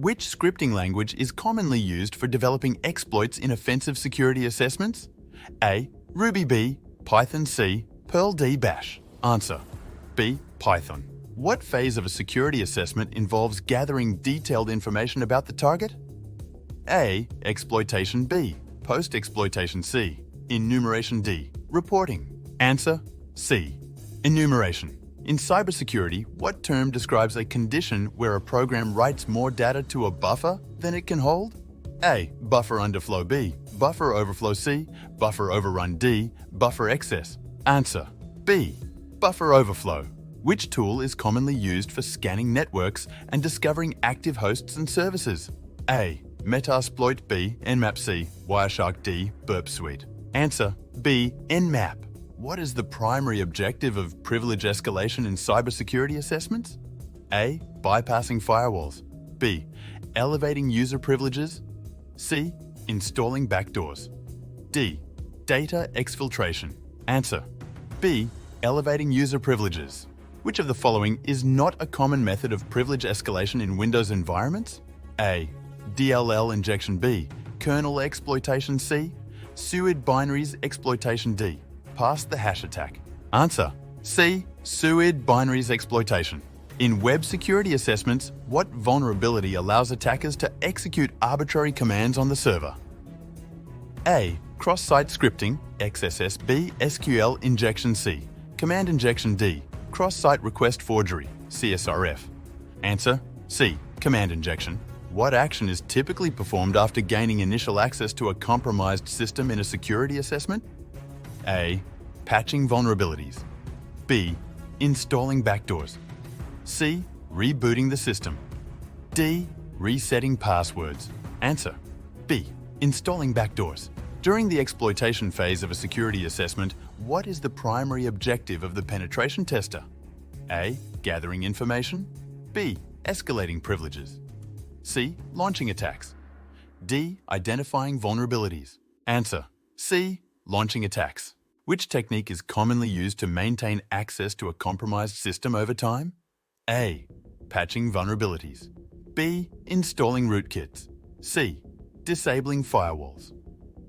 Which scripting language is commonly used for developing exploits in offensive security assessments? A. Ruby B, Python C, Perl D Bash. Answer: B. Python. What phase of a security assessment involves gathering detailed information about the target? A. Exploitation B, Post-exploitation C, Enumeration D, Reporting. Answer: C. Enumeration. In cybersecurity, what term describes a condition where a program writes more data to a buffer than it can hold? A. Buffer underflow B, buffer overflow C, buffer overrun D, buffer excess. Answer: B. Buffer overflow. Which tool is commonly used for scanning networks and discovering active hosts and services? A. Metasploit B, Nmap C, Wireshark D, Burp Suite. Answer: B. Nmap. What is the primary objective of privilege escalation in cybersecurity assessments? A. Bypassing firewalls. B. Elevating user privileges. C. Installing backdoors. D. Data exfiltration. Answer: B. Elevating user privileges. Which of the following is not a common method of privilege escalation in Windows environments? A. DLL injection B, kernel exploitation C, SUID binaries exploitation D. Pass the hash attack. Answer: C. SUID binaries exploitation. In web security assessments, what vulnerability allows attackers to execute arbitrary commands on the server? A. Cross-site scripting, XSS-B, SQL injection C, command injection D, cross-site request forgery, CSRF. Answer: C. Command injection. What action is typically performed after gaining initial access to a compromised system in a security assessment? A. Patching vulnerabilities. B. Installing backdoors. C. Rebooting the system. D. Resetting passwords. Answer: B. Installing backdoors. During the exploitation phase of a security assessment, what is the primary objective of the penetration tester? A. Gathering information. B. Escalating privileges. C. Launching attacks. D. Identifying vulnerabilities. Answer: C. Launching attacks. Which technique is commonly used to maintain access to a compromised system over time? A. Patching vulnerabilities. B. Installing rootkits. C. Disabling firewalls.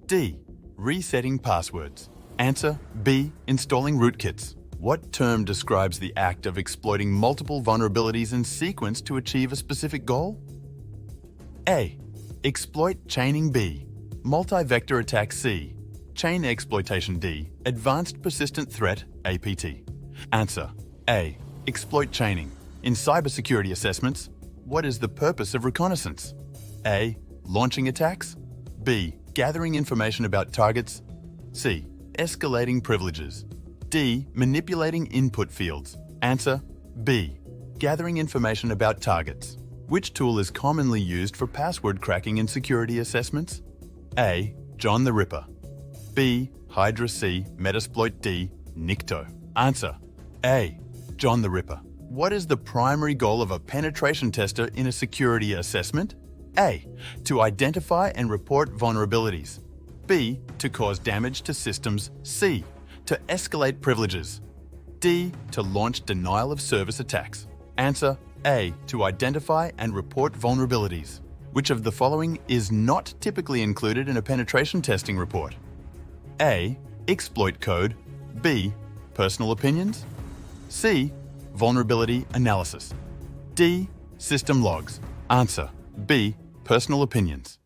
D. Resetting passwords. Answer: B. Installing rootkits. What term describes the act of exploiting multiple vulnerabilities in sequence to achieve a specific goal? A. Exploit chaining B, multi-vector attack C, chain exploitation D, advanced persistent threat APT. Answer: A. Exploit chaining. In cybersecurity assessments, what is the purpose of reconnaissance? A. Launching attacks. B. Gathering information about targets. C. Escalating privileges. D. Manipulating input fields. Answer: B. Gathering information about targets. Which tool is commonly used for password cracking in security assessments? A. John the Ripper. B. Hydra C, Metasploit D, Nikto. Answer: A. John the Ripper. What is the primary goal of a penetration tester in a security assessment? A. To identify and report vulnerabilities. B. To cause damage to systems. C. To escalate privileges. D. To launch denial of service attacks. Answer: A. To identify and report vulnerabilities. Which of the following is not typically included in a penetration testing report? A. Exploit code. B. Personal opinions. C. Vulnerability analysis. D. System logs. Answer: B. Personal opinions.